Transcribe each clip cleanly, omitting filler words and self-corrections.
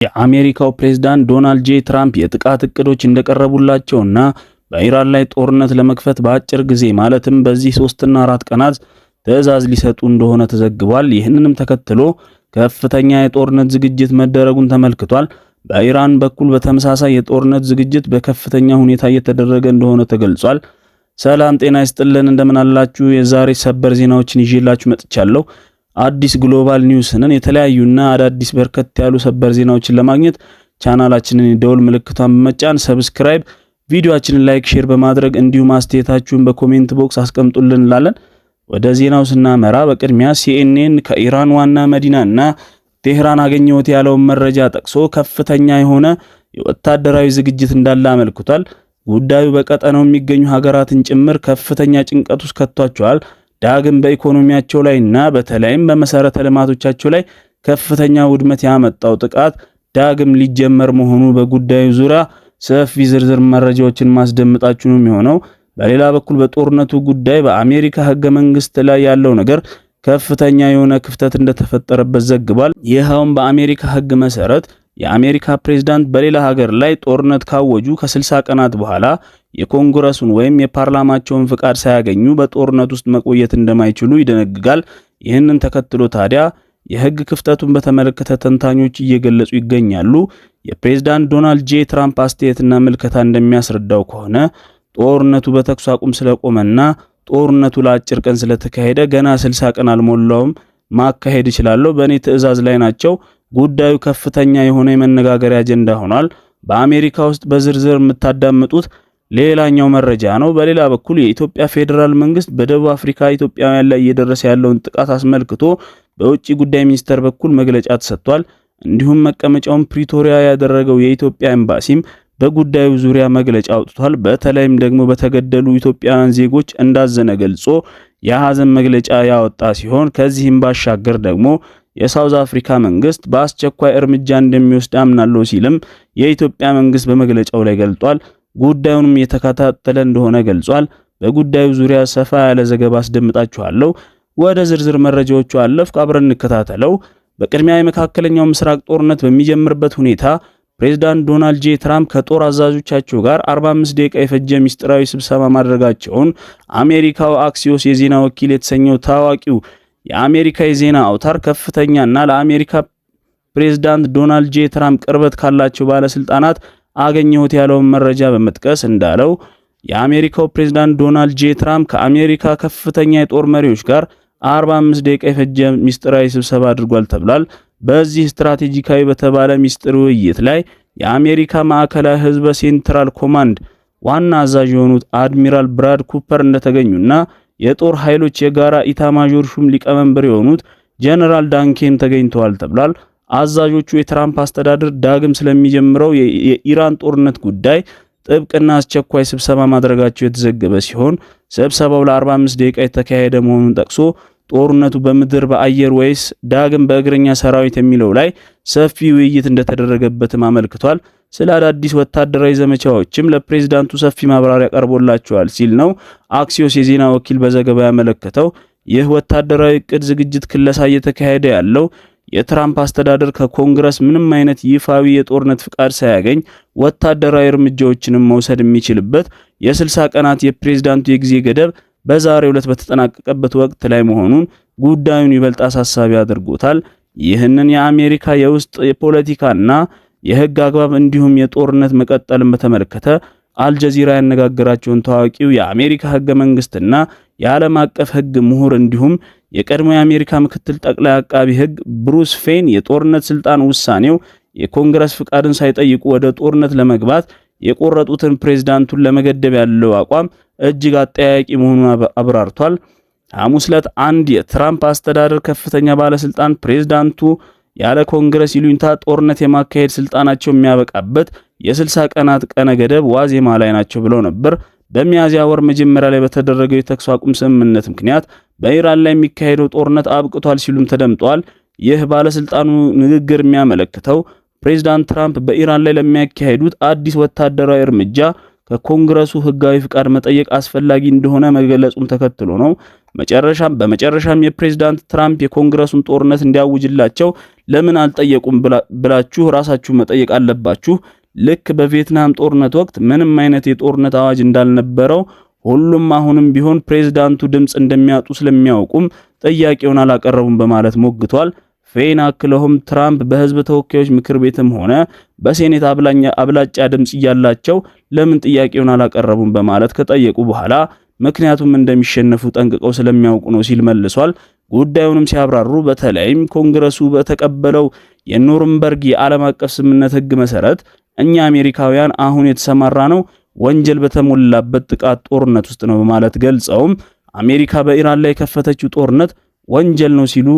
የአሜሪካው ፕሬዝዳንት ዶናልድ ጄ ትራምፕ የጥቃት እቅዶች እንደቀረቡላቸውና በኢራን ላይ ጦርነት ለመክፈት በአጭር ጊዜ ማለትም በዚህ 3 እና 4 ቀናት ትዕዛዝ ሊሰጡ እንደሆነ ተዘግቧል። ይህንንም ተከትሎ ከፍተኛ የጦርነት ዝግጅት መደረጉን ተመልክቷል። በኢራን በኩል በተመሳሳይ የጦርነት ዝግጅት በከፍተኛ ሁኔታ እየተደረገ እንደሆነ ተገልጿል። ሰላም ጤና ይስጥልን፣ እንደምን አላችሁ? የዛሬ ሰበር ዜናዎችን ይዤላችሁ መጥቻለሁ። አዲስ ግሎባል ኒውስንን የተለያዩና አዳዲስ በርከት ያሉ ሰበር ዜናዎችን ለማግኘት ቻናላችንን የደወል ምልክቷን በመጫን ሰብስክራይብ፣ ቪዲዮአችንን ላይክ፣ ሼር በማድረግ እንዲሁም አስተያየታችሁን በኮሜንት ቦክስ አስቀምጡልን እንላለን። ወደ ዜናው ስናመራ በቅድሚያ ሲኤንኤን ከኢራን ዋና መዲናና ቴህራን አገኘሁት ያለውን መረጃ ጠቅሶ ከፍተኛ የሆነ የወታደራዊ ዝግጅት እንዳለ አመልክቷል። ጉዳዩ በቀጠናው የሚገኙ ሀገራትን ጭምር ከፍተኛ ጭንቀት ውስጥ ከቷቸዋል። ዳግም በኢኮኖሚያቸው ላይና በተለይም በመሰረተ ልማቶቻቸው ላይ ከፍተኛ ውድመት ያመጣው ጥቃት ዳግም ሊጀመር መሆኑ በጉዳዩ ዙሪያ ሰፊ ዝርዝር መረጃዎችን ማስደምጣችሁ ነው የሚሆነው። በሌላ በኩል በጦርነቱ ጉዳይ በአሜሪካ ሕገ መንግስት ላይ ያለው ነገር ከፍተኛ የሆነ ክፍተት እንደተፈጠረበት ዘግቧል። ይኸውም በአሜሪካ ሕግ መሰረት የአሜሪካ ፕሬዝዳንት በሌላ ሀገር ላይ ጦርነት ካወጁ ከ60 ቀናት በኋላ የኮንግረሱን ወይም የፓርላማቸውን ፍቃድ ሳያገኙ በጦርነት ውስጥ መቆየት እንደማይችሉ ይደነግጋል። ይህንን ተከትሎ ታዲያ የህግ ክፍተቱን በተመለከተ ተንታኞች እየገለጹ ይገኛሉ። የፕሬዝዳንት ዶናልድ ጄ ትራምፕ አስተያየትና ምልከታ እንደሚያስረዳው ከሆነ ጦርነቱ በተኩስ አቁም ስለቆመና ጦርነቱ ለአጭር ቀን ስለተካሄደ ገና 60 ቀን አልሞላውም፣ ማካሄድ ይችላለሁ፣ በእኔ ትዕዛዝ ላይ ናቸው። ጉዳዩ ከፍተኛ የሆነ የመነጋገሪያ አጀንዳ ሆኗል። በአሜሪካ ውስጥ በዝርዝር የምታዳምጡት ሌላኛው መረጃ ነው። በሌላ በኩል የኢትዮጵያ ፌዴራል መንግስት በደቡብ አፍሪካ ኢትዮጵያውያን ላይ እየደረሰ ያለውን ጥቃት አስመልክቶ በውጭ ጉዳይ ሚኒስቴር በኩል መግለጫ ተሰጥቷል። እንዲሁም መቀመጫውን ፕሪቶሪያ ያደረገው የኢትዮጵያ ኤምባሲም በጉዳዩ ዙሪያ መግለጫ አውጥቷል። በተለይም ደግሞ በተገደሉ ኢትዮጵያውያን ዜጎች እንዳዘነ ገልጾ የሐዘን መግለጫ ያወጣ ሲሆን ከዚህም ባሻገር ደግሞ የሳውዝ አፍሪካ መንግስት በአስቸኳይ እርምጃ እንደሚወስድ አምናለሁ ሲልም የኢትዮጵያ መንግስት በመግለጫው ላይ ገልጧል። ጉዳዩንም የተከታተለ እንደሆነ ገልጿል። በጉዳዩ ዙሪያ ሰፋ ያለ ዘገባ አስደምጣችኋለሁ። ወደ ዝርዝር መረጃዎቹ አለፍኩ፣ አብረን እንከታተለው። በቅድሚያ የመካከለኛው ምስራቅ ጦርነት በሚጀምርበት ሁኔታ ፕሬዝዳንት ዶናልድ ጄ ትራምፕ ከጦር አዛዦቻቸው ጋር 45 ደቂቃ የፈጀ ሚስጥራዊ ስብሰባ ማድረጋቸውን አሜሪካው አክሲዮስ የዜና ወኪል የተሰኘው ታዋቂው የአሜሪካ የዜና አውታር ከፍተኛና ለአሜሪካ ፕሬዝዳንት ዶናልድ ጄ ትራምፕ ቅርበት ካላቸው ባለስልጣናት አገኘሁት ያለውን መረጃ በመጥቀስ እንዳለው የአሜሪካው ፕሬዝዳንት ዶናልድ ጄ ትራምፕ ከአሜሪካ ከፍተኛ የጦር መሪዎች ጋር 45 ደቂቃ የፈጀ ሚስጥራዊ ስብሰባ አድርጓል ተብሏል። በዚህ ስትራቴጂካዊ በተባለ ሚስጥር ውይይት ላይ የአሜሪካ ማዕከላዊ ህዝብ ሴንትራል ኮማንድ ዋና አዛዥ የሆኑት አድሚራል ብራድ ኩፐር እንደተገኙና የጦር ኃይሎች የጋራ ኢታማዦር ሹም ሊቀመንበር የሆኑት ጀነራል ዳንኬን ተገኝተዋል ተብሏል። አዛዦቹ የትራምፕ አስተዳደር ዳግም ስለሚጀምረው የኢራን ጦርነት ጉዳይ ጥብቅና አስቸኳይ ስብሰባ ማድረጋቸው የተዘገበ ሲሆን ስብሰባው ለ45 ደቂቃ የተካሄደ መሆኑን ጠቅሶ ጦርነቱ በምድር በአየር ወይስ ዳግም በእግረኛ ሰራዊት የሚለው ላይ ሰፊ ውይይት እንደተደረገበትም አመልክቷል። ስለ አዳዲስ ወታደራዊ ዘመቻዎችም ለፕሬዝዳንቱ ሰፊ ማብራሪያ ቀርቦላቸዋል ሲል ነው አክሲዮስ የዜና ወኪል በዘገባ ያመለከተው። ይህ ወታደራዊ እቅድ ዝግጅት ክለሳ እየተካሄደ ያለው የትራምፕ አስተዳደር ከኮንግረስ ምንም አይነት ይፋዊ የጦርነት ፍቃድ ሳያገኝ ወታደራዊ እርምጃዎችንም መውሰድ የሚችልበት የ60 ቀናት የፕሬዝዳንቱ የጊዜ ገደብ በዛሬው ዕለት በተጠናቀቀበት ወቅት ላይ መሆኑን ጉዳዩን ይበልጥ አሳሳቢ አድርጎታል። ይህንን የአሜሪካ የውስጥ የፖለቲካና የህግ አግባብ እንዲሁም የጦርነት መቀጠልን በተመለከተ አልጀዚራ ያነጋገራቸውን ታዋቂው የአሜሪካ ህገ መንግስትና የዓለም አቀፍ ህግ ምሁር እንዲሁም የቀድሞ የአሜሪካ ምክትል ጠቅላይ አቃቢ ህግ ብሩስ ፌን የጦርነት ስልጣን ውሳኔው የኮንግረስ ፍቃድን ሳይጠይቁ ወደ ጦርነት ለመግባት የቆረጡትን ፕሬዝዳንቱን ለመገደብ ያለው አቋም እጅግ አጠያያቂ መሆኑን አብራርቷል። ሐሙስ ዕለት አንድ የትራምፕ አስተዳደር ከፍተኛ ባለስልጣን ፕሬዝዳንቱ ያለ ኮንግረስ ይሉኝታ ጦርነት የማካሄድ ስልጣናቸው የሚያበቃበት የ60 ቀናት ቀነ ገደብ ዋዜማ ላይ ናቸው ብለው ነበር። በሚያዝያ ወር መጀመሪያ ላይ በተደረገው የተኩስ አቁም ስምምነት ምክንያት በኢራን ላይ የሚካሄደው ጦርነት አብቅቷል ሲሉም ተደምጠዋል። ይህ ባለስልጣኑ ንግግር የሚያመለክተው ፕሬዝዳንት ትራምፕ በኢራን ላይ ለሚያካሄዱት አዲስ ወታደራዊ እርምጃ ከኮንግረሱ ህጋዊ ፍቃድ መጠየቅ አስፈላጊ እንደሆነ መገለጹን ተከትሎ ነው። በመጨረሻም የፕሬዝዳንት ትራምፕ የኮንግረሱን ጦርነት እንዲያውጅላቸው ለምን አልጠየቁም ብላችሁ ራሳችሁ መጠየቅ አለባችሁ። ልክ በቪየትናም ጦርነት ወቅት ምንም አይነት የጦርነት አዋጅ እንዳልነበረው ሁሉም አሁንም ቢሆን ፕሬዝዳንቱ ድምጽ እንደሚያጡ ስለሚያውቁም ጥያቄውን አላቀረቡም በማለት ሞግቷል። ፌን አክለውም ትራምፕ በህዝብ ተወካዮች ምክር ቤትም ሆነ በሴኔት አብላጫ ድምጽ እያላቸው ለምን ጥያቄውን አላቀረቡም በማለት ከጠየቁ በኋላ ምክንያቱም እንደሚሸነፉ ጠንቅቀው ስለሚያውቁ ነው ሲል መልሷል። ጉዳዩንም ሲያብራሩ በተለይም ኮንግረሱ በተቀበለው የኑርንበርግ የዓለም አቀፍ ስምምነት ህግ መሰረት እኛ አሜሪካውያን አሁን የተሰማራ ነው ወንጀል በተሞላበት ጥቃት ጦርነት ውስጥ ነው በማለት ገልጸውም አሜሪካ በኢራን ላይ የከፈተችው ጦርነት ወንጀል ነው ሲሉ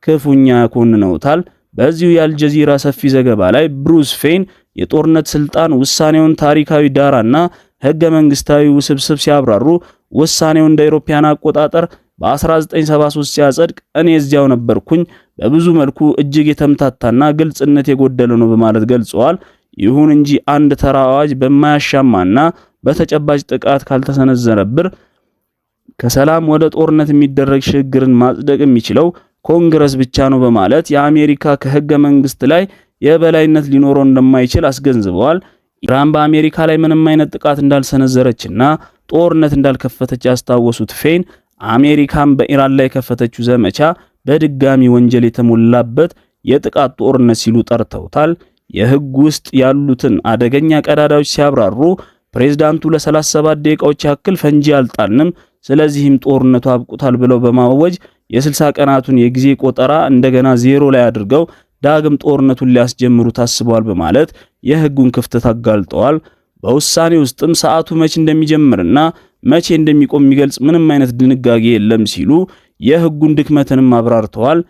ክፉኛ ያኮንነውታል። በዚሁ የአልጀዚራ ሰፊ ዘገባ ላይ ብሩስ ፌን የጦርነት ስልጣን ውሳኔውን ታሪካዊ ዳራና ህገ መንግስታዊ ውስብስብ ሲያብራሩ ውሳኔው እንደ አውሮፓውያን አቆጣጠር በ1973 ሲያጸድቅ እኔ እዚያው ነበርኩኝ፣ በብዙ መልኩ እጅግ የተምታታና ግልጽነት የጎደለው ነው በማለት ገልጸዋል። ይሁን እንጂ አንድ ተራ አዋጅ በማያሻማና በተጨባጭ ጥቃት ካልተሰነዘረብር ከሰላም ወደ ጦርነት የሚደረግ ሽግግርን ማጽደቅ የሚችለው ኮንግረስ ብቻ ነው በማለት የአሜሪካ ከህገ መንግስት ላይ የበላይነት ሊኖረው እንደማይችል አስገንዝበዋል። ኢራን በአሜሪካ ላይ ምንም አይነት ጥቃት እንዳልሰነዘረችና ጦርነት እንዳልከፈተች ያስታወሱት ፌን አሜሪካን በኢራን ላይ የከፈተችው ዘመቻ በድጋሚ ወንጀል የተሞላበት የጥቃት ጦርነት ሲሉ ጠርተውታል። የህግ ውስጥ ያሉትን አደገኛ ቀዳዳዎች ሲያብራሩ ፕሬዝዳንቱ ለ37 ደቂቃዎች ያክል ፈንጂ አልጣልንም፣ ስለዚህም ጦርነቱ አብቁታል ብለው በማወጅ የ60 ቀናቱን የጊዜ ቆጠራ እንደገና ዜሮ ላይ አድርገው ዳግም ጦርነቱን ሊያስጀምሩ ታስበዋል በማለት የህጉን ክፍተት አጋልጠዋል። በውሳኔ ውስጥም ሰዓቱ መቼ እንደሚጀምርና መቼ እንደሚቆም የሚገልጽ ምንም አይነት ድንጋጌ የለም ሲሉ የህጉን ድክመትንም አብራርተዋል።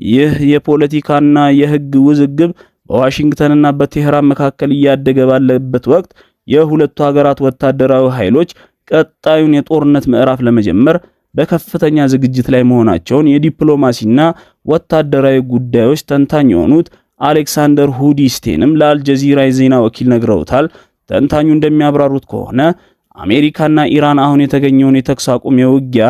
ይህ የፖለቲካና የህግ ውዝግብ በዋሽንግተንና በቴህራን መካከል እያደገ ባለበት ወቅት የሁለቱ ሀገራት ወታደራዊ ኃይሎች ቀጣዩን የጦርነት ምዕራፍ ለመጀመር በከፍተኛ ዝግጅት ላይ መሆናቸውን የዲፕሎማሲና ወታደራዊ ጉዳዮች ተንታኝ የሆኑት አሌክሳንደር ሁዲስቴንም ለአልጀዚራ የዜና ወኪል ነግረውታል። ተንታኙ እንደሚያብራሩት ከሆነ አሜሪካና ኢራን አሁን የተገኘውን የተኩስ አቁም የውጊያ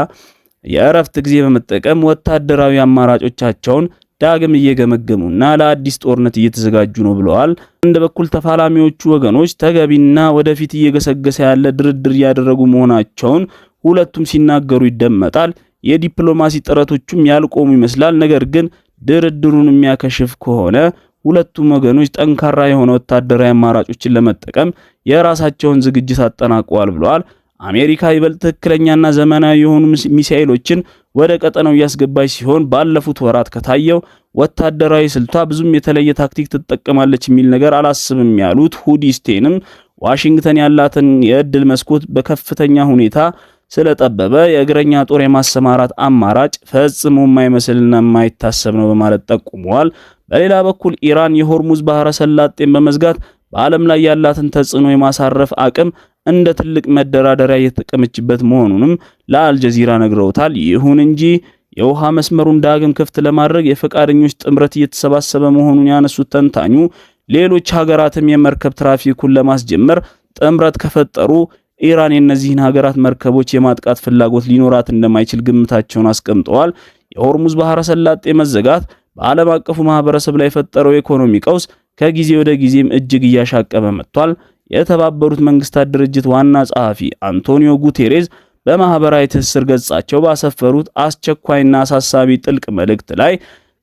የእረፍት ጊዜ በመጠቀም ወታደራዊ አማራጮቻቸውን ዳግም እየገመገሙና ለአዲስ ጦርነት እየተዘጋጁ ነው ብለዋል። አንድ በኩል ተፋላሚዎቹ ወገኖች ተገቢና ወደፊት እየገሰገሰ ያለ ድርድር እያደረጉ መሆናቸውን ሁለቱም ሲናገሩ ይደመጣል። የዲፕሎማሲ ጥረቶቹም ያልቆሙ ይመስላል። ነገር ግን ድርድሩን የሚያከሽፍ ከሆነ ሁለቱም ወገኖች ጠንካራ የሆነ ወታደራዊ አማራጮችን ለመጠቀም የራሳቸውን ዝግጅት አጠናቀዋል ብለዋል። አሜሪካ ይበልጥ ትክክለኛና ዘመናዊ የሆኑ ሚሳኤሎችን ወደ ቀጠናው እያስገባች ሲሆን ባለፉት ወራት ከታየው ወታደራዊ ስልቷ ብዙም የተለየ ታክቲክ ትጠቀማለች የሚል ነገር አላስብም ያሉት ሁዲስቴንም ዋሽንግተን ያላትን የእድል መስኮት በከፍተኛ ሁኔታ ስለጠበበ የእግረኛ ጦር የማሰማራት አማራጭ ፈጽሞ የማይመስልና የማይታሰብ ነው በማለት ጠቁመዋል። በሌላ በኩል ኢራን የሆርሙዝ ባህረ ሰላጤን በመዝጋት በዓለም ላይ ያላትን ተጽዕኖ የማሳረፍ አቅም እንደ ትልቅ መደራደሪያ የተጠቀመችበት መሆኑንም ለአልጀዚራ ነግረውታል። ይሁን እንጂ የውሃ መስመሩን ዳግም ክፍት ለማድረግ የፈቃደኞች ጥምረት እየተሰባሰበ መሆኑን ያነሱት ተንታኙ ሌሎች ሀገራትም የመርከብ ትራፊኩን ለማስጀመር ጥምረት ከፈጠሩ ኢራን የእነዚህን ሀገራት መርከቦች የማጥቃት ፍላጎት ሊኖራት እንደማይችል ግምታቸውን አስቀምጠዋል። የሆርሙዝ ባህረ ሰላጤ መዘጋት በዓለም አቀፉ ማህበረሰብ ላይ የፈጠረው የኢኮኖሚ ቀውስ ከጊዜ ወደ ጊዜም እጅግ እያሻቀበ መጥቷል። የተባበሩት መንግስታት ድርጅት ዋና ጸሐፊ አንቶኒዮ ጉቴሬዝ በማህበራዊ ትስስር ገጻቸው ባሰፈሩት አስቸኳይና አሳሳቢ ጥልቅ መልእክት ላይ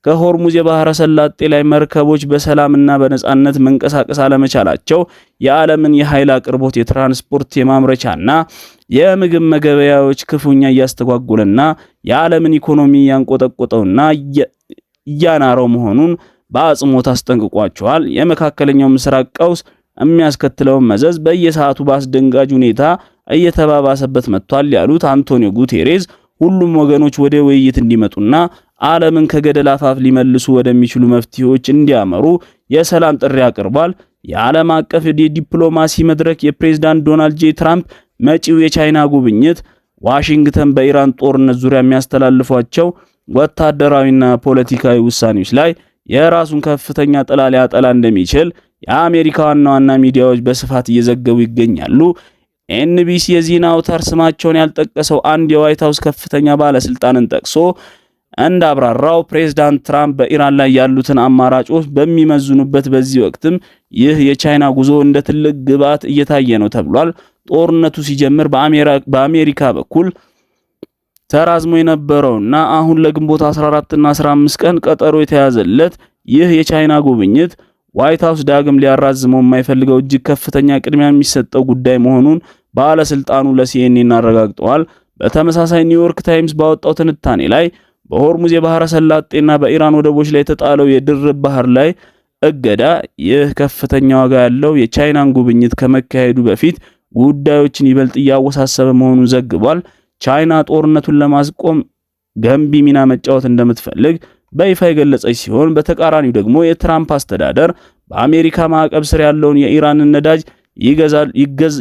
ከሆርሙዝ የባህረ ሰላጤ ላይ መርከቦች በሰላምና በነጻነት መንቀሳቀስ አለመቻላቸው የዓለምን የኃይል አቅርቦት፣ የትራንስፖርት፣ የማምረቻና የምግብ መገበያዎች ክፉኛ እያስተጓጎለና የዓለምን ኢኮኖሚ ያንቆጠቆጠውና እያናረው መሆኑን በአጽንኦት አስጠንቅቋቸዋል። የመካከለኛው ምስራቅ ቀውስ የሚያስከትለውን መዘዝ በየሰዓቱ በአስደንጋጭ ሁኔታ እየተባባሰበት መጥቷል ያሉት አንቶኒዮ ጉቴሬዝ ሁሉም ወገኖች ወደ ውይይት እንዲመጡና ዓለምን ከገደል አፋፍ ሊመልሱ ወደሚችሉ መፍትሄዎች እንዲያመሩ የሰላም ጥሪ አቅርቧል። የዓለም አቀፍ የዲፕሎማሲ መድረክ የፕሬዝዳንት ዶናልድ ጄ ትራምፕ መጪው የቻይና ጉብኝት ዋሽንግተን በኢራን ጦርነት ዙሪያ የሚያስተላልፏቸው ወታደራዊና ፖለቲካዊ ውሳኔዎች ላይ የራሱን ከፍተኛ ጥላ ሊያጠላ እንደሚችል የአሜሪካ ዋና ሚዲያዎች በስፋት እየዘገቡ ይገኛሉ። ኤንቢሲ የዜና አውታር ስማቸውን ያልጠቀሰው አንድ የዋይት ሃውስ ከፍተኛ ባለስልጣንን ጠቅሶ እንዳብራራው ፕሬዝዳንት ትራምፕ በኢራን ላይ ያሉትን አማራጮች በሚመዝኑበት በዚህ ወቅትም ይህ የቻይና ጉዞ እንደ ትልቅ ግብዓት እየታየ ነው ተብሏል። ጦርነቱ ሲጀምር በአሜሪካ በኩል ተራዝሞ የነበረውና አሁን ለግንቦት 14 እና 15 ቀን ቀጠሮ የተያዘለት ይህ የቻይና ጉብኝት ዋይት ሃውስ ዳግም ሊያራዝመው የማይፈልገው እጅግ ከፍተኛ ቅድሚያ የሚሰጠው ጉዳይ መሆኑን ባለስልጣኑ ለሲኤንኤን አረጋግጠዋል። በተመሳሳይ ኒውዮርክ ታይምስ ባወጣው ትንታኔ ላይ በሆርሙዝ የባህረ ሰላጤና በኢራን ወደቦች ላይ የተጣለው የድርብ ባህር ላይ እገዳ ይህ ከፍተኛ ዋጋ ያለው የቻይናን ጉብኝት ከመካሄዱ በፊት ጉዳዮችን ይበልጥ እያወሳሰበ መሆኑን ዘግቧል። ቻይና ጦርነቱን ለማስቆም ገንቢ ሚና መጫወት እንደምትፈልግ በይፋ የገለጸች ሲሆን በተቃራኒው ደግሞ የትራምፕ አስተዳደር በአሜሪካ ማዕቀብ ስር ያለውን የኢራንን ነዳጅ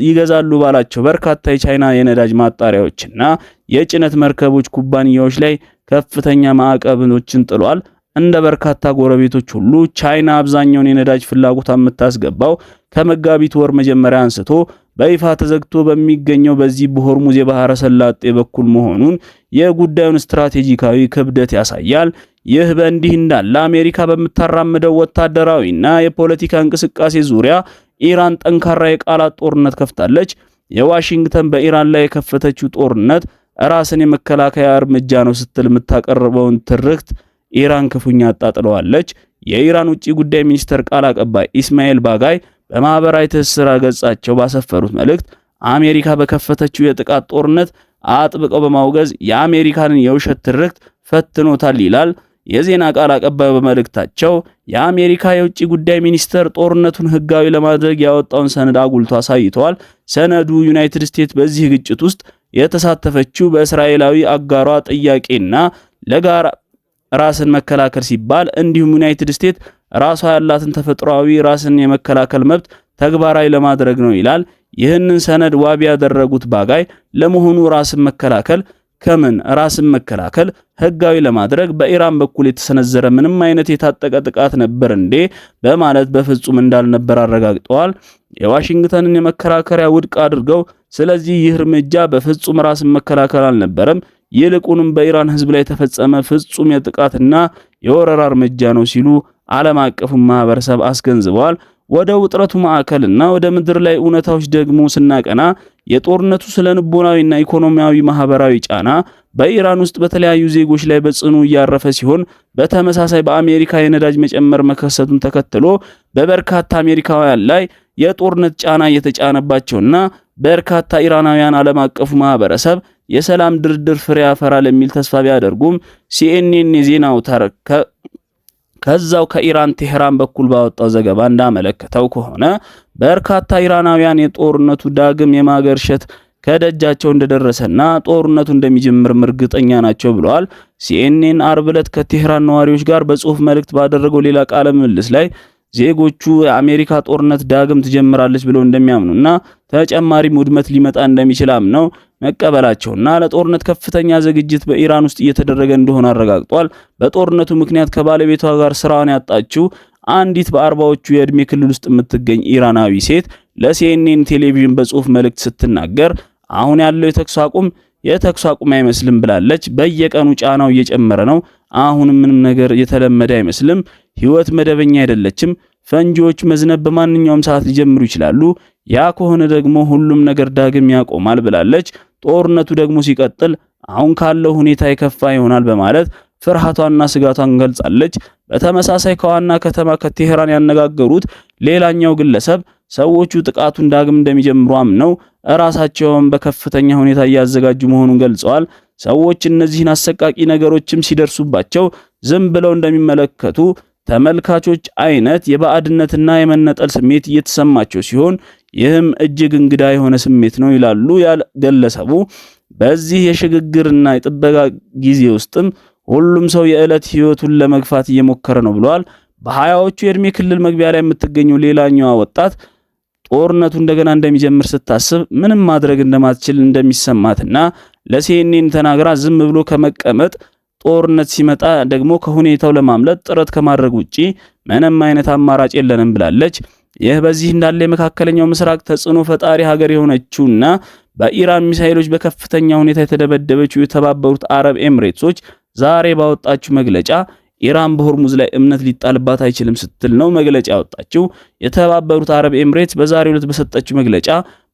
ይገዛሉ ባላቸው በርካታ የቻይና የነዳጅ ማጣሪያዎችና የጭነት መርከቦች ኩባንያዎች ላይ ከፍተኛ ማዕቀቦችን ጥሏል። እንደ በርካታ ጎረቤቶች ሁሉ ቻይና አብዛኛውን የነዳጅ ፍላጎት የምታስገባው ከመጋቢት ወር መጀመሪያ አንስቶ በይፋ ተዘግቶ በሚገኘው በዚህ በሆርሙዝ የባህረ ሰላጤ በኩል መሆኑን የጉዳዩን ስትራቴጂካዊ ክብደት ያሳያል። ይህ በእንዲህ እንዳለ አሜሪካ በምታራምደው ወታደራዊና የፖለቲካ እንቅስቃሴ ዙሪያ ኢራን ጠንካራ የቃላት ጦርነት ከፍታለች። የዋሽንግተን በኢራን ላይ የከፈተችው ጦርነት ራስን የመከላከያ እርምጃ ነው ስትል የምታቀርበውን ትርክት ኢራን ክፉኛ አጣጥለዋለች። የኢራን ውጭ ጉዳይ ሚኒስተር ቃል አቀባይ ኢስማኤል ባጋይ በማህበራዊ ትስስር ገጻቸው ባሰፈሩት መልእክት አሜሪካ በከፈተችው የጥቃት ጦርነት አጥብቀው በማውገዝ የአሜሪካንን የውሸት ትርክት ፈትኖታል ይላል። የዜና ቃል አቀባዩ በመልእክታቸው የአሜሪካ የውጭ ጉዳይ ሚኒስተር ጦርነቱን ህጋዊ ለማድረግ ያወጣውን ሰነድ አጉልቶ አሳይተዋል። ሰነዱ ዩናይትድ ስቴትስ በዚህ ግጭት ውስጥ የተሳተፈችው በእስራኤላዊ አጋሯ ጥያቄና ለጋራ ራስን መከላከል ሲባል እንዲሁም ዩናይትድ ስቴትስ ራሷ ያላትን ተፈጥሯዊ ራስን የመከላከል መብት ተግባራዊ ለማድረግ ነው ይላል። ይህንን ሰነድ ዋቢ ያደረጉት ባጋይ ለመሆኑ ራስን መከላከል ከምን ራስን መከላከል ህጋዊ ለማድረግ በኢራን በኩል የተሰነዘረ ምንም አይነት የታጠቀ ጥቃት ነበር እንዴ በማለት በፍጹም እንዳልነበር አረጋግጠዋል። የዋሽንግተንን የመከራከሪያ ውድቅ አድርገው ስለዚህ ይህ እርምጃ በፍጹም ራስን መከላከል አልነበረም፣ ይልቁንም በኢራን ህዝብ ላይ የተፈጸመ ፍጹም የጥቃትና የወረራ እርምጃ ነው ሲሉ ዓለም አቀፉ ማህበረሰብ አስገንዝበዋል። ወደ ውጥረቱ ማዕከልና ወደ ምድር ላይ እውነታዎች ደግሞ ስናቀና የጦርነቱ ስለንቦናዊና ኢኮኖሚያዊ ማህበራዊ ጫና በኢራን ውስጥ በተለያዩ ዜጎች ላይ በጽኑ እያረፈ ሲሆን በተመሳሳይ በአሜሪካ የነዳጅ መጨመር መከሰቱን ተከትሎ በበርካታ አሜሪካውያን ላይ የጦርነት ጫና እየተጫነባቸውና በርካታ ኢራናውያን ዓለም አቀፉ ማህበረሰብ የሰላም ድርድር ፍሬ ያፈራል የሚል ተስፋ ቢያደርጉም ሲኤንኤን የዜና አውታር ከዛው ከኢራን ቴህራን በኩል ባወጣው ዘገባ እንዳመለከተው ከሆነ በርካታ ኢራናውያን የጦርነቱ ዳግም የማገርሸት ከደጃቸው እንደደረሰና ጦርነቱ እንደሚጀምር እርግጠኛ ናቸው ብለዋል። ሲኤንኤን አርብ ዕለት ከቴህራን ነዋሪዎች ጋር በጽሁፍ መልእክት ባደረገው ሌላ ቃለ ምልልስ ላይ ዜጎቹ የአሜሪካ ጦርነት ዳግም ትጀምራለች ብለው እንደሚያምኑና ተጨማሪም ውድመት ሊመጣ እንደሚችል አምነው መቀበላቸውና ለጦርነት ከፍተኛ ዝግጅት በኢራን ውስጥ እየተደረገ እንደሆነ አረጋግጧል። በጦርነቱ ምክንያት ከባለቤቷ ጋር ስራዋን ያጣችው አንዲት በ40ዎቹ የዕድሜ ክልል ውስጥ የምትገኝ ኢራናዊ ሴት ለሲኤንኤን ቴሌቪዥን በጽሁፍ መልእክት ስትናገር አሁን ያለው የተኩስ አቁም አይመስልም ብላለች። በየቀኑ ጫናው እየጨመረ ነው። አሁን ምንም ነገር የተለመደ አይመስልም። ህይወት መደበኛ አይደለችም። ፈንጂዎች መዝነብ በማንኛውም ሰዓት ሊጀምሩ ይችላሉ። ያ ከሆነ ደግሞ ሁሉም ነገር ዳግም ያቆማል ብላለች። ጦርነቱ ደግሞ ሲቀጥል አሁን ካለው ሁኔታ የከፋ ይሆናል በማለት ፍርሃቷንና ስጋቷን ገልጻለች። በተመሳሳይ ከዋና ከተማ ከቴህራን ያነጋገሩት ሌላኛው ግለሰብ ሰዎቹ ጥቃቱን ዳግም እንደሚጀምሩ አምነው ራሳቸውን በከፍተኛ ሁኔታ እያዘጋጁ መሆኑን ገልጸዋል። ሰዎች እነዚህን አሰቃቂ ነገሮችም ሲደርሱባቸው ዝም ብለው እንደሚመለከቱ ተመልካቾች አይነት የባዕድነትና የመነጠል ስሜት እየተሰማቸው ሲሆን ይህም እጅግ እንግዳ የሆነ ስሜት ነው ይላሉ ግለሰቡ። በዚህ የሽግግርና የጥበቃ ጊዜ ውስጥም ሁሉም ሰው የዕለት ህይወቱን ለመግፋት እየሞከረ ነው ብለዋል። በ20ዎቹ የእድሜ ክልል መግቢያ ላይ የምትገኘው ሌላኛዋ ወጣት ጦርነቱ እንደገና እንደሚጀምር ስታስብ ምንም ማድረግ እንደማትችል እንደሚሰማትና ለሲኤንኤን ተናግራ ዝም ብሎ ከመቀመጥ ጦርነት ሲመጣ ደግሞ ከሁኔታው ለማምለጥ ጥረት ከማድረግ ውጪ ምንም አይነት አማራጭ የለንም ብላለች። ይህ በዚህ እንዳለ የመካከለኛው ምስራቅ ተጽዕኖ ፈጣሪ ሀገር የሆነችውና በኢራን ሚሳኤሎች በከፍተኛ ሁኔታ የተደበደበችው የተባበሩት አረብ ኤምሬቶች ዛሬ ባወጣችው መግለጫ ኢራን በሆርሙዝ ላይ እምነት ሊጣልባት አይችልም ስትል ነው መግለጫ ያወጣችው። የተባበሩት አረብ ኤምሬትስ በዛሬው ዕለት በሰጠችው መግለጫ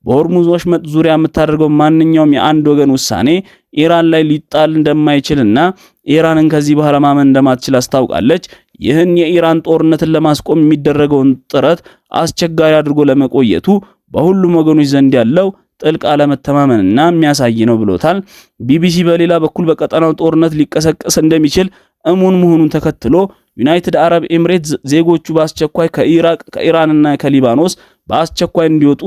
በሆርሙዝ ወሽመጥ ዙሪያ የምታደርገው ማንኛውም የአንድ ወገን ውሳኔ ኢራን ላይ ሊጣል እንደማይችልና ኢራንን ከዚህ በኋላ ማመን እንደማትችል አስታውቃለች። ይህን የኢራን ጦርነትን ለማስቆም የሚደረገውን ጥረት አስቸጋሪ አድርጎ ለመቆየቱ በሁሉም ወገኖች ዘንድ ያለው ጥልቅ አለመተማመንና የሚያሳይ ነው ብሎታል። ቢቢሲ በሌላ በኩል በቀጠናው ጦርነት ሊቀሰቀስ እንደሚችል እሙን መሆኑን ተከትሎ ዩናይትድ አረብ ኤምሬትስ ዜጎቹ በአስቸኳይ ከኢራቅ ከኢራንና ከሊባኖስ በአስቸኳይ እንዲወጡ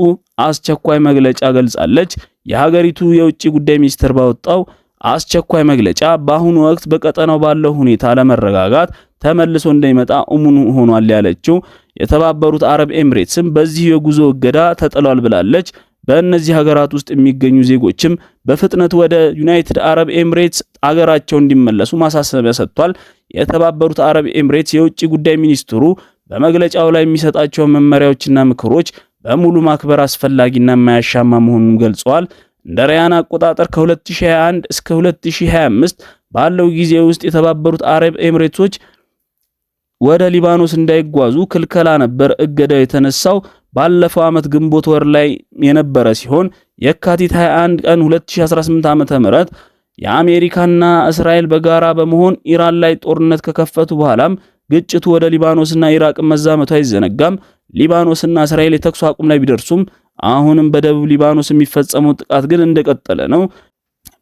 አስቸኳይ መግለጫ ገልጻለች። የሀገሪቱ የውጭ ጉዳይ ሚኒስቴር ባወጣው አስቸኳይ መግለጫ በአሁኑ ወቅት በቀጠናው ባለው ሁኔታ ለመረጋጋት ተመልሶ እንደሚመጣ እሙን ሆኗል ያለችው የተባበሩት አረብ ኤምሬትስም በዚህ የጉዞ እገዳ ተጥሏል ብላለች። በእነዚህ ሀገራት ውስጥ የሚገኙ ዜጎችም በፍጥነት ወደ ዩናይትድ አረብ ኤምሬትስ አገራቸው እንዲመለሱ ማሳሰቢያ ሰጥቷል። የተባበሩት አረብ ኤምሬትስ የውጭ ጉዳይ ሚኒስትሩ በመግለጫው ላይ የሚሰጣቸው መመሪያዎችና ምክሮች በሙሉ ማክበር አስፈላጊና የማያሻማ መሆኑን ገልጸዋል። እንደ ራያን አቆጣጠር ከ2021 እስከ 2025 ባለው ጊዜ ውስጥ የተባበሩት አረብ ኤምሬቶች ወደ ሊባኖስ እንዳይጓዙ ክልከላ ነበር። እገዳው የተነሳው ባለፈው ዓመት ግንቦት ወር ላይ የነበረ ሲሆን የካቲት 21 ቀን 2018 ዓ.ም የአሜሪካና እስራኤል በጋራ በመሆን ኢራን ላይ ጦርነት ከከፈቱ በኋላም ግጭቱ ወደ ሊባኖስና ኢራቅ መዛመቱ አይዘነጋም። ሊባኖስና እስራኤል የተኩስ አቁም ላይ ቢደርሱም አሁንም በደቡብ ሊባኖስ የሚፈጸመው ጥቃት ግን እንደቀጠለ ነው።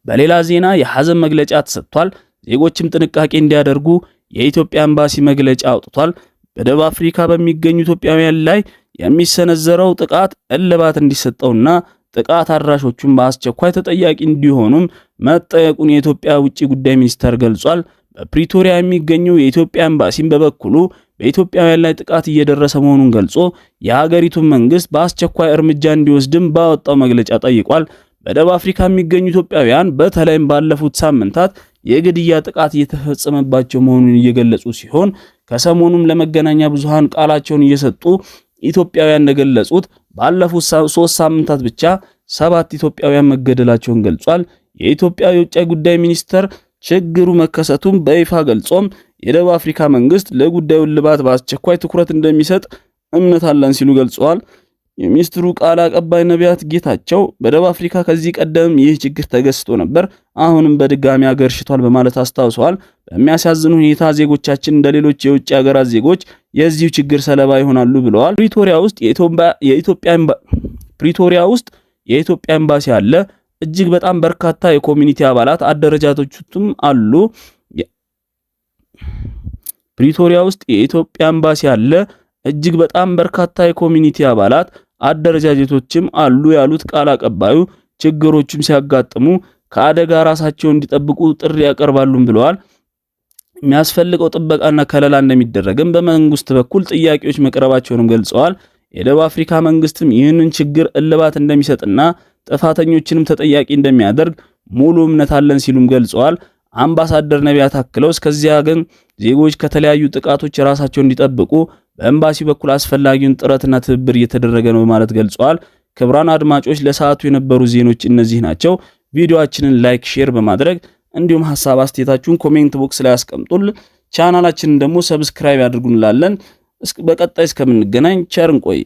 በሌላ ዜና የሐዘን መግለጫ ተሰጥቷል። ዜጎችም ጥንቃቄ እንዲያደርጉ የኢትዮጵያ ኤምባሲ መግለጫ አውጥቷል። በደቡብ አፍሪካ በሚገኙ ኢትዮጵያውያን ላይ የሚሰነዘረው ጥቃት እልባት እንዲሰጠውና ጥቃት አድራሾቹን በአስቸኳይ ተጠያቂ እንዲሆኑም መጠየቁን የኢትዮጵያ ውጭ ጉዳይ ሚኒስቴር ገልጿል። በፕሪቶሪያ የሚገኘው የኢትዮጵያ ኤምባሲም በበኩሉ በኢትዮጵያውያን ላይ ጥቃት እየደረሰ መሆኑን ገልጾ የሀገሪቱን መንግስት በአስቸኳይ እርምጃ እንዲወስድም ባወጣው መግለጫ ጠይቋል። በደቡብ አፍሪካ የሚገኙ ኢትዮጵያውያን በተለይም ባለፉት ሳምንታት የግድያ ጥቃት እየተፈጸመባቸው መሆኑን እየገለጹ ሲሆን ከሰሞኑም ለመገናኛ ብዙሃን ቃላቸውን እየሰጡ ኢትዮጵያውያን እንደገለጹት ባለፉት 3 ሳምንታት ብቻ 7 ኢትዮጵያውያን መገደላቸውን ገልጿል። የኢትዮጵያ የውጭ ጉዳይ ሚኒስቴር ችግሩ መከሰቱን በይፋ ገልጾም የደቡብ አፍሪካ መንግስት ለጉዳዩ እልባት በአስቸኳይ ትኩረት እንደሚሰጥ እምነት አለን ሲሉ ገልጸዋል። የሚኒስትሩ ቃል አቀባይ ነቢያት ጌታቸው በደቡብ አፍሪካ ከዚህ ቀደም ይህ ችግር ተገስቶ ነበር፣ አሁንም በድጋሚ አገርሽቷል በማለት አስታውሰዋል። በሚያሳዝን ሁኔታ ዜጎቻችን እንደሌሎች የውጭ ሀገራት ዜጎች የዚሁ ችግር ሰለባ ይሆናሉ ብለዋል። ፕሪቶሪያ ውስጥ የኢትዮጵያ ኤምባሲ አለ። እጅግ በጣም በርካታ የኮሚኒቲ አባላት አደረጃጀቶችም አሉ። ፕሪቶሪያ ውስጥ የኢትዮጵያ ኤምባሲ አለ። እጅግ በጣም በርካታ የኮሚኒቲ አባላት አደረጃጀቶችም አሉ ያሉት ቃል አቀባዩ ችግሮችም ሲያጋጥሙ ከአደጋ ራሳቸውን እንዲጠብቁ ጥሪ ያቀርባሉም ብለዋል። የሚያስፈልገው ጥበቃና ከለላ እንደሚደረግም በመንግስት በኩል ጥያቄዎች መቅረባቸውንም ገልጸዋል። የደቡብ አፍሪካ መንግስትም ይህንን ችግር እልባት እንደሚሰጥና ጥፋተኞችንም ተጠያቂ እንደሚያደርግ ሙሉ እምነት አለን ሲሉም ገልጸዋል። አምባሳደር ነቢያት አክለው እስከዚያ ግን ዜጎች ከተለያዩ ጥቃቶች ራሳቸውን እንዲጠብቁ በኤምባሲ በኩል አስፈላጊውን ጥረትና ትብብር እየተደረገ ነው በማለት ገልጸዋል። ክቡራን አድማጮች ለሰዓቱ የነበሩ ዜናዎች እነዚህ ናቸው። ቪዲዮአችንን ላይክ፣ ሼር በማድረግ እንዲሁም ሐሳብ አስተያየታችሁን ኮሜንት ቦክስ ላይ አስቀምጡልን። ቻናላችንን ደግሞ ሰብስክራይብ ያድርጉን እንላለን። በቀጣይ እስከምንገናኝ ቸር እንቆይ።